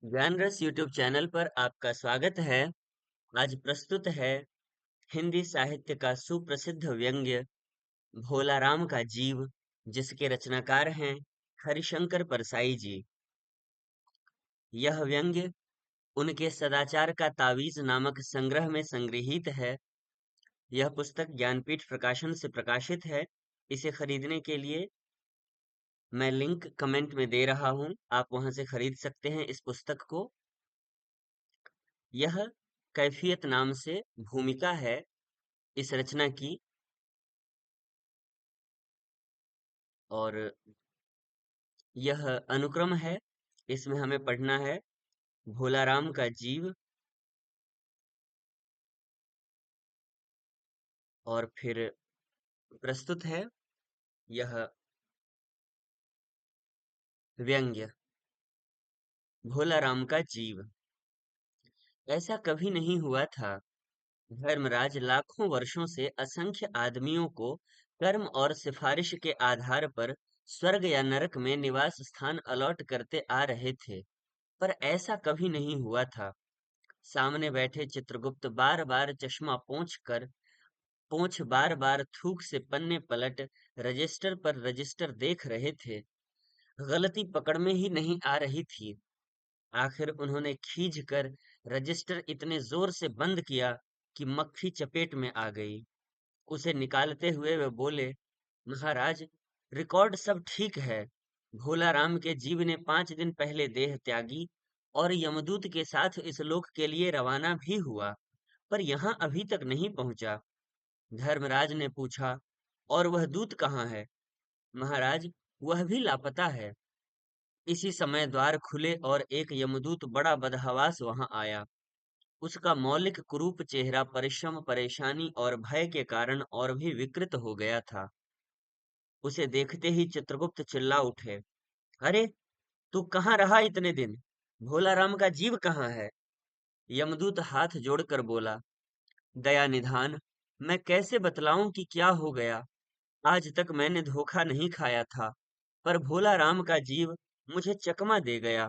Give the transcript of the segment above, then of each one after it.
ज्ञान रस YouTube channel पर आपका स्वागत है। आज प्रस्तुत है हिंदी साहित्य का सुप्रसिद्ध व्यंग्य भोला राम का जीव, जिसके रचनाकार हैं हरिशंकर परसाई जी। यह व्यंग्य उनके सदाचार का तावीज नामक संग्रह में संग्रहीत है। यह पुस्तक ज्ञानपीठ प्रकाशन से प्रकाशित है। इसे खरीदने के लिए मैं लिंक कमेंट में दे रहा हूँ, आप वहां से खरीद सकते हैं इस पुस्तक को। यह कैफियत नाम से भूमिका है इस रचना की, और यह अनुक्रम है। इसमें हमें पढ़ना है भोला राम का जीव, और फिर प्रस्तुत है यह व्यंग्य भोला राम का जीव। ऐसा कभी नहीं हुआ था। धर्मराज लाखों वर्षों से असंख्य आदमियों को कर्म और सिफारिश के आधार पर स्वर्ग या नरक में निवास स्थान अलॉट करते आ रहे थे, पर ऐसा कभी नहीं हुआ था। सामने बैठे चित्रगुप्त बार बार चश्मा पोंछ बार बार थूक से पन्ने पलट रजिस्टर पर रजिस्टर देख रहे थे। गलती पकड़ में ही नहीं आ रही थी। आखिर उन्होंने खींच कर रजिस्टर इतने जोर से बंद किया कि मक्खी चपेट में आ गई। उसे निकालते हुए वे बोले, महाराज, रिकॉर्ड सब ठीक है। भोला राम के जीव ने 5 दिन पहले देह त्यागी और यमदूत के साथ इस लोक के लिए रवाना भी हुआ, पर यहाँ अभी तक नहीं पहुंचा। धर्मराज ने पूछा, और वह दूत कहाँ है? महाराज, वह भी लापता है। इसी समय द्वार खुले और एक यमदूत बड़ा बदहवास वहां आया। उसका मौलिक कुरूप चेहरा परिश्रम, परेशानी और भय के कारण और भी विकृत हो गया था। उसे देखते ही चित्रगुप्त चिल्ला उठे, अरे, तू कहाँ रहा इतने दिन? भोला राम का जीव कहाँ है? यमदूत हाथ जोड़कर बोला, दया निधान, मैं कैसे बतलाऊं कि क्या हो गया। आज तक मैंने धोखा नहीं खाया था, पर भोला राम का जीव मुझे चकमा दे गया।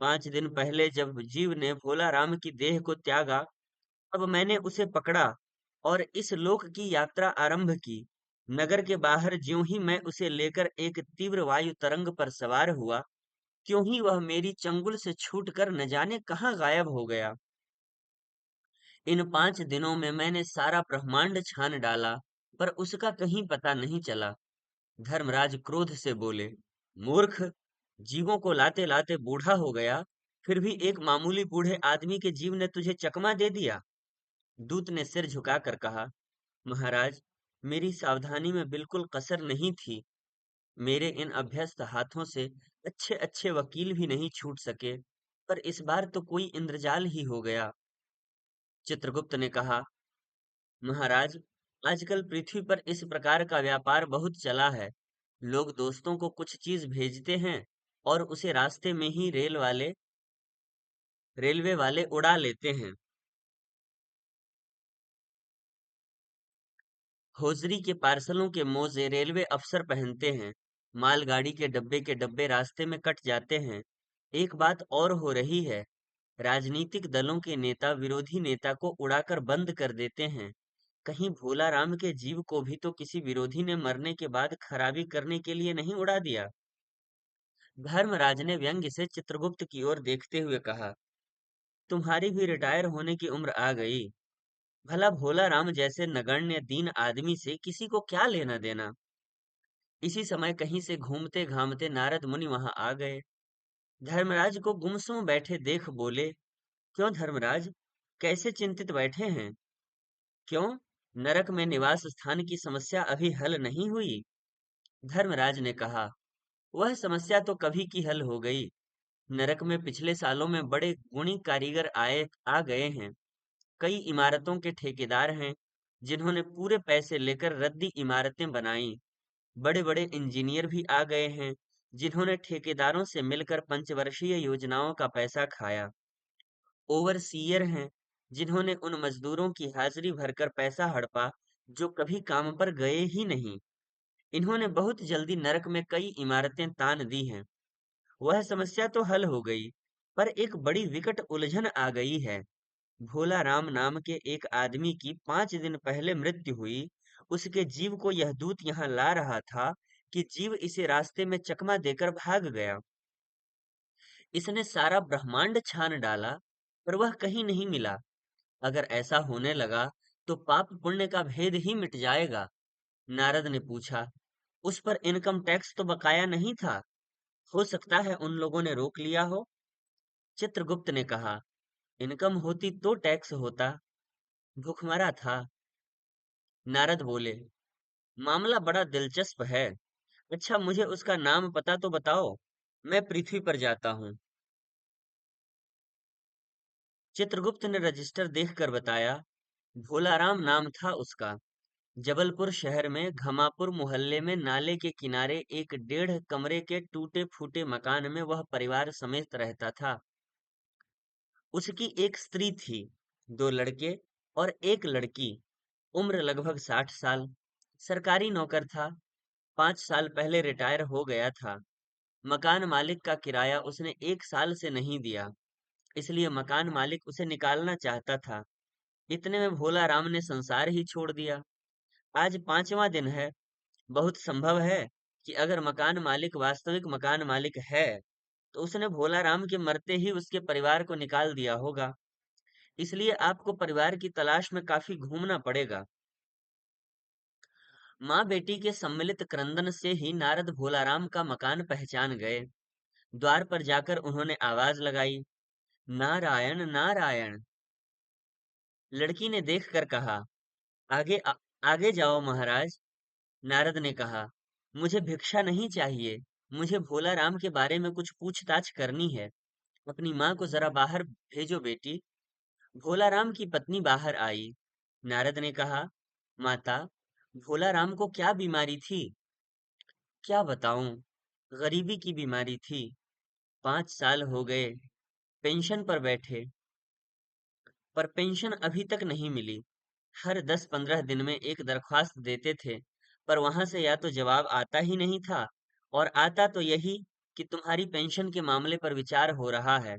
5 दिन पहले जब जीव ने भोला राम की देह को त्यागा, तब मैंने उसे पकड़ा और इस लोक की यात्रा आरंभ की। नगर के बाहर ज्यों ही मैं उसे लेकर एक तीव्र वायु तरंग पर सवार हुआ, त्यों ही वह मेरी चंगुल से छूटकर न जाने कहाँ गायब हो गया। इन 5 दिनों में मैंने सारा ब्रह्मांड छान डाला, पर उसका कहीं पता नहीं चला। धर्मराज क्रोध से बोले, मूर्ख, जीवों को लाते लाते बूढ़ा हो गया, फिर भी एक मामूली बूढ़े आदमी के जीव ने तुझे चकमा दे दिया। दूत ने सिर झुकाकर कहा, महाराज, मेरी सावधानी में बिल्कुल कसर नहीं थी। मेरे इन अभ्यस्त हाथों से अच्छे अच्छे वकील भी नहीं छूट सके, पर इस बार तो कोई इंद्रजाल ही हो गया। चित्रगुप्त ने कहा, महाराज, आजकल पृथ्वी पर इस प्रकार का व्यापार बहुत चला है। लोग दोस्तों को कुछ चीज भेजते हैं और उसे रास्ते में ही रेलवे वाले उड़ा लेते हैं। होजरी के पार्सलों के मोजे रेलवे अफसर पहनते हैं। मालगाड़ी के डब्बे रास्ते में कट जाते हैं। एक बात और हो रही है, राजनीतिक दलों के नेता विरोधी नेता को उड़ाकर बंद कर देते हैं। कहीं भोला राम के जीव को भी तो किसी विरोधी ने मरने के बाद खराबी करने के लिए नहीं उड़ा दिया। धर्मराज ने व्यंग्य से चित्रगुप्त की ओर देखते हुए कहा, तुम्हारी भी रिटायर होने की उम्र आ गई। भला भोला राम जैसे नगण्य दीन आदमी से किसी को क्या लेना देना। इसी समय कहीं से घूमते घामते नारद मुनि वहां आ गए। धर्मराज को गुमसुम बैठे देख बोले, क्यों धर्मराज, कैसे चिंतित बैठे हैं? क्यों, नरक में निवास स्थान की समस्या अभी हल नहीं हुई? धर्मराज ने कहा, वह समस्या तो कभी की हल हो गई। नरक में पिछले सालों में बड़े गुणी कारीगर आ गए हैं। कई इमारतों के ठेकेदार हैं, जिन्होंने पूरे पैसे लेकर रद्दी इमारतें बनाई। बड़े बड़े इंजीनियर भी आ गए हैं, जिन्होंने ठेकेदारों से मिलकर पंचवर्षीय योजनाओं का पैसा खाया। ओवरसीयर हैं, जिन्होंने उन मजदूरों की हाजिरी भरकर पैसा हड़पा जो कभी काम पर गए ही नहीं। इन्होंने बहुत जल्दी नरक में कई इमारतें तान दी हैं। वह समस्या तो हल हो गई। पर एक बड़ी विकट उलझन आ गई है। भोला राम नाम के एक आदमी की 5 दिन पहले मृत्यु हुई। उसके जीव को यह दूत यहाँ ला रहा था कि जीव इसे रास्ते में चकमा देकर भाग गया। इसने सारा ब्रह्मांड छान डाला, पर वह कहीं नहीं मिला। अगर ऐसा होने लगा तो पाप पुण्य का भेद ही मिट जाएगा। नारद ने पूछा, उस पर इनकम टैक्स तो बकाया नहीं था? हो सकता है उन लोगों ने रोक लिया हो। चित्रगुप्त ने कहा, इनकम होती तो टैक्स होता। भूखमरा था। नारद बोले, मामला बड़ा दिलचस्प है। अच्छा, मुझे उसका नाम पता तो बताओ। मैं पृथ्वी पर जाता हूँ। चित्रगुप्त ने रजिस्टर देखकर बताया, भोलाराम नाम था उसका। जबलपुर शहर में घमापुर मोहल्ले में नाले के किनारे एक 1.5 कमरे के टूटे फूटे मकान में वह परिवार समेत रहता था। उसकी एक स्त्री थी, 2 लड़के और एक लड़की। उम्र लगभग 60 साल। सरकारी नौकर था। 5 साल पहले रिटायर हो गया था। मकान मालिक का किराया उसने 1 साल से नहीं दिया, इसलिए मकान मालिक उसे निकालना चाहता था। इतने में भोला राम ने संसार ही छोड़ दिया। आज 5वां दिन है। बहुत संभव है कि अगर मकान मालिक वास्तविक मकान मालिक है, तो उसने भोला राम के मरते ही उसके परिवार को निकाल दिया होगा। इसलिए आपको परिवार की तलाश में काफी घूमना पड़ेगा। माँ बेटी के सम्मिलित क्रंदन से ही नारद भोलाराम का मकान पहचान गए। द्वार पर जाकर उन्होंने आवाज लगाई, नारायण नारायण। लड़की ने देखकर कहा, आगे आगे जाओ महाराज। नारद ने कहा, मुझे भिक्षा नहीं चाहिए। मुझे भोला राम के बारे में कुछ पूछताछ करनी है। अपनी माँ को जरा बाहर भेजो बेटी। भोला राम की पत्नी बाहर आई। नारद ने कहा, माता, भोला राम को क्या बीमारी थी? क्या बताऊं? गरीबी की बीमारी थी। 5 साल हो गए पेंशन पर बैठे, पर पेंशन अभी तक नहीं मिली। हर 10-15 दिन में एक दरख्वास्त देते थे, पर वहां से या तो जवाब आता ही नहीं था, और आता तो यही कि तुम्हारी पेंशन के मामले पर विचार हो रहा है।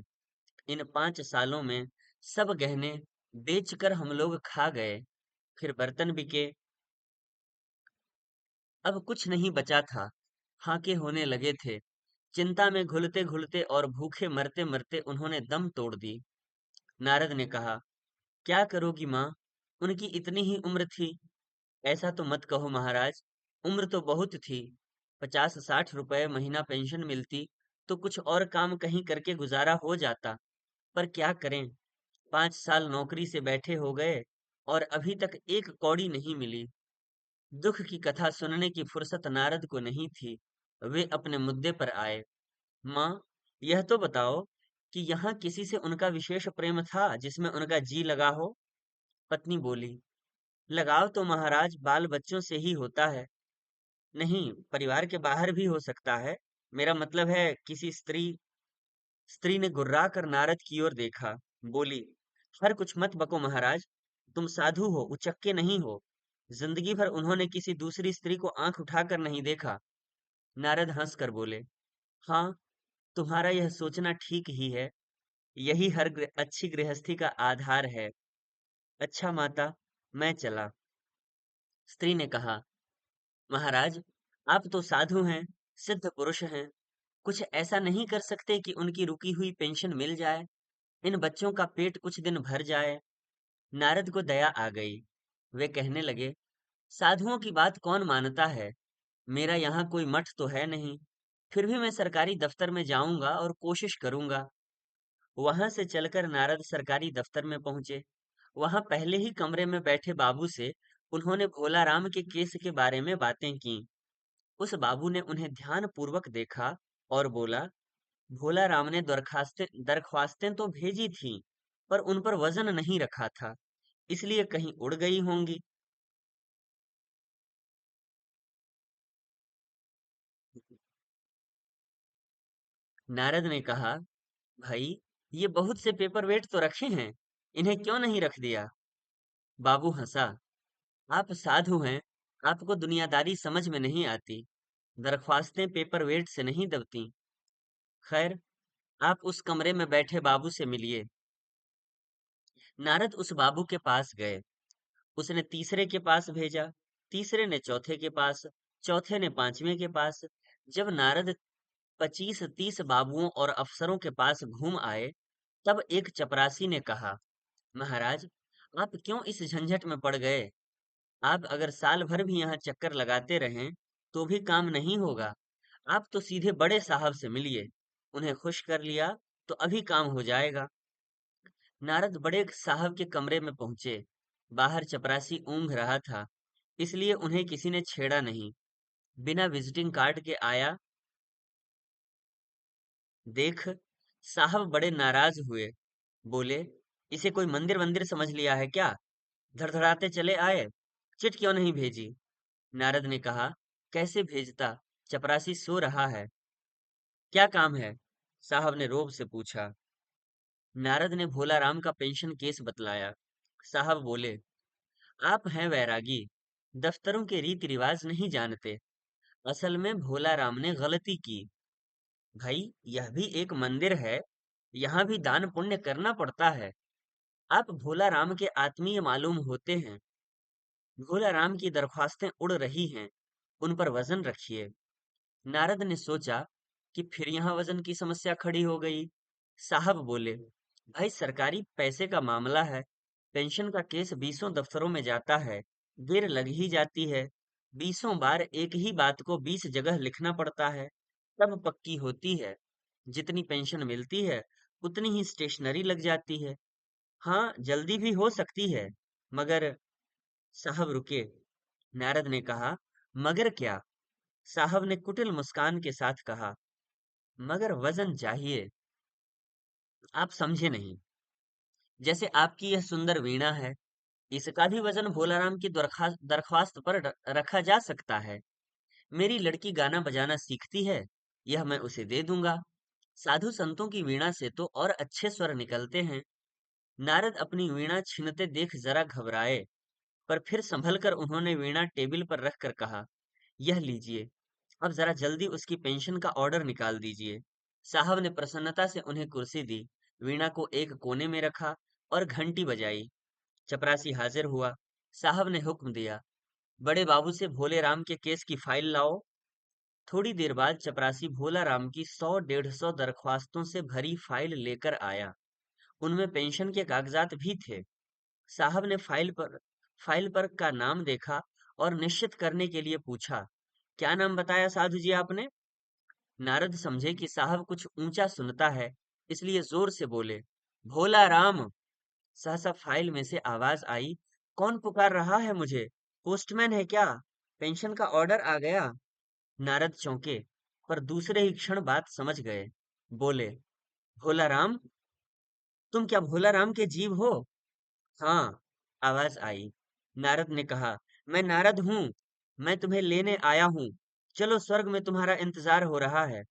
इन 5 सालों में सब गहने बेचकर हम लोग खा गए, फिर बर्तन बिके। अब कुछ नहीं बचा था। फाके होने लगे थे। चिंता में घुलते घुलते और भूखे मरते मरते उन्होंने दम तोड़ दी। नारद ने कहा, क्या करोगी माँ? उनकी इतनी ही उम्र थी। ऐसा तो मत कहो महाराज। उम्र तो बहुत थी। 50-60 रुपए महीना पेंशन मिलती तो कुछ और काम कहीं करके गुजारा हो जाता। पर क्या करें, 5 साल नौकरी से बैठे हो गए और अभी तक एक कौड़ी नहीं मिली। दुख की कथा सुनने की फुर्सत नारद को नहीं थी। वे अपने मुद्दे पर आए। माँ, यह तो बताओ कि यहाँ किसी से उनका विशेष प्रेम था जिसमें उनका जी लगा हो? पत्नी बोली, लगाव तो महाराज बाल बच्चों से ही होता है। नहीं, परिवार के बाहर भी हो सकता है। मेरा मतलब है किसी स्त्री। स्त्री ने गुर्रा कर नारद की ओर देखा। बोली, हर कुछ मत बको महाराज। तुम साधु हो, उचक्के नहीं हो। जिंदगी भर उन्होंने किसी दूसरी स्त्री को आंख उठाकर नहीं देखा। नारद हंसकर बोले, हाँ, तुम्हारा यह सोचना ठीक ही है। यही हर अच्छी गृहस्थी का आधार है। अच्छा माता, मैं चला। स्त्री ने कहा, महाराज, आप तो साधु हैं, सिद्ध पुरुष हैं। कुछ ऐसा नहीं कर सकते कि उनकी रुकी हुई पेंशन मिल जाए? इन बच्चों का पेट कुछ दिन भर जाए। नारद को दया आ गई। वे कहने लगे, साधुओं की बात कौन मानता है? मेरा यहाँ कोई मठ तो है नहीं। फिर भी मैं सरकारी दफ्तर में जाऊंगा और कोशिश करूंगा। वहां से चलकर नारद सरकारी दफ्तर में पहुंचे। वहां पहले ही कमरे में बैठे बाबू से उन्होंने भोला राम के केस के बारे में बातें की। उस बाबू ने उन्हें ध्यान पूर्वक देखा और बोला, भोला राम ने दरखास्तें दरख्वास्तें तो भेजी थीं, पर उन पर वजन नहीं रखा था, इसलिए कहीं उड़ गई होंगी। नारद ने कहा, भाई, ये बहुत से पेपर वेट तो रखे हैं, इन्हें क्यों नहीं रख दिया? बाबू हंसा, आप साधु हैं, आपको दुनियादारी समझ में नहीं आती। दरख्वास्तें पेपर वेट से नहीं दबती। खैर, आप उस कमरे में बैठे बाबू से मिलिए। नारद उस बाबू के पास गए। उसने तीसरे के पास भेजा, तीसरे ने चौथे के पास, चौथे ने पांचवें के पास। जब नारद 25-30 बाबुओं और अफसरों के पास घूम आए, तब एक चपरासी ने कहा, महाराज, आप क्यों इस झंझट में पड़ गए? आप अगर साल भर भी यहाँ चक्कर लगाते रहें, तो भी काम नहीं होगा। आप तो सीधे बड़े साहब से मिलिए। उन्हें खुश कर लिया, तो अभी काम हो जाएगा। नारद बड़े साहब के कमरे में पहुंचे। बाहर चपरासी ऊँघ रहा था, इसलिए उन्हें किसी ने छेड़ा नहीं। बिना विजिटिंग कार्ड के आया। देख, साहब बड़े नाराज हुए। बोले, इसे कोई मंदिर वंदिर समझ लिया है क्या? धड़धड़ाते चले आए। चिट क्यों नहीं भेजी? नारद ने कहा, कैसे भेजता? चपरासी सो रहा है। क्या काम है? साहब ने रोब से पूछा। नारद ने भोला राम का पेंशन केस बतलाया। साहब बोले, आप हैं वैरागी, दफ्तरों के रीति रिवाज नहीं जानते। असल में भोला राम ने गलती की। भाई, यह भी एक मंदिर है, यहाँ भी दान पुण्य करना पड़ता है। आप भोला राम के आत्मीय मालूम होते हैं। भोला राम की दरख्वास्तें उड़ रही हैं, उन पर वजन रखिए। नारद ने सोचा कि फिर यहाँ वजन की समस्या खड़ी हो गई। साहब बोले, भाई, सरकारी पैसे का मामला है। पेंशन का केस बीसों दफ्तरों में जाता है, देर लग ही जाती है। बीसों बार एक ही बात को 20 जगह लिखना पड़ता है, तब पक्की होती है। जितनी पेंशन मिलती है, उतनी ही स्टेशनरी लग जाती है। हाँ, जल्दी भी हो सकती है, मगर। साहब रुके। नारद ने कहा, मगर क्या? साहब ने कुटिल मुस्कान के साथ कहा, मगर वजन चाहिए। आप समझे नहीं। जैसे आपकी यह सुंदर वीणा है, इसका भी वजन भोलाराम की दरख्वास्त पर रखा जा सकता है। मेरी लड़की गाना बजाना सीखती है, यह मैं उसे दे दूंगा। साधु संतों की वीणा से तो और अच्छे स्वर निकलते हैं। नारद अपनी वीणा छीनते देख जरा घबराए, पर फिर संभल कर उन्होंने वीणा टेबल पर रख कर कहा, यह लीजिए। अब जरा जल्दी उसकी पेंशन का ऑर्डर निकाल दीजिए। साहब ने प्रसन्नता से उन्हें कुर्सी दी, वीणा को एक कोने में रखा और घंटी बजाई। चपरासी हाजिर हुआ। साहब ने हुक्म दिया, बड़े बाबू से भोले राम के केस की फाइल लाओ। थोड़ी देर बाद चपरासी भोला राम की 100-150 दरख्वास्तों से भरी फाइल लेकर आया। उनमें पेंशन के कागजात भी थे। साहब ने फाइल पर का नाम देखा और निश्चित करने के लिए पूछा, क्या नाम बताया साधु जी आपने? नारद समझे कि साहब कुछ ऊंचा सुनता है, इसलिए जोर से बोले, भोला राम। सहसा फाइल में से आवाज आई, कौन पुकार रहा है मुझे? पोस्टमैन है क्या? पेंशन का ऑर्डर आ गया। नारद चौंके, पर दूसरे ही क्षण बात समझ गए। बोले, भोला राम, तुम क्या भोला राम के जीव हो? हाँ, आवाज आई। नारद ने कहा, मैं नारद हूँ। मैं तुम्हें लेने आया हूँ। चलो, स्वर्ग में तुम्हारा इंतजार हो रहा है।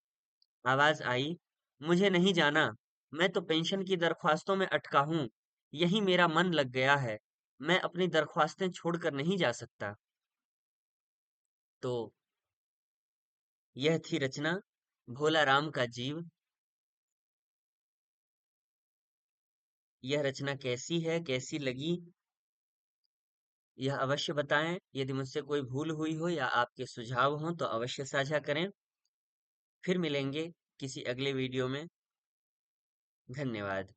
आवाज आई, मुझे नहीं जाना। मैं तो पेंशन की दरख्वास्तों में अटका हूँ। यही मेरा मन लग गया है। मैं अपनी दरख्वास्तें छोड़कर नहीं जा सकता। तो यह थी रचना भोला राम का जीव। यह रचना कैसी है, कैसी लगी, यह अवश्य बताएं। यदि मुझसे कोई भूल हुई हो या आपके सुझाव हों तो अवश्य साझा करें। फिर मिलेंगे किसी अगले वीडियो में। धन्यवाद।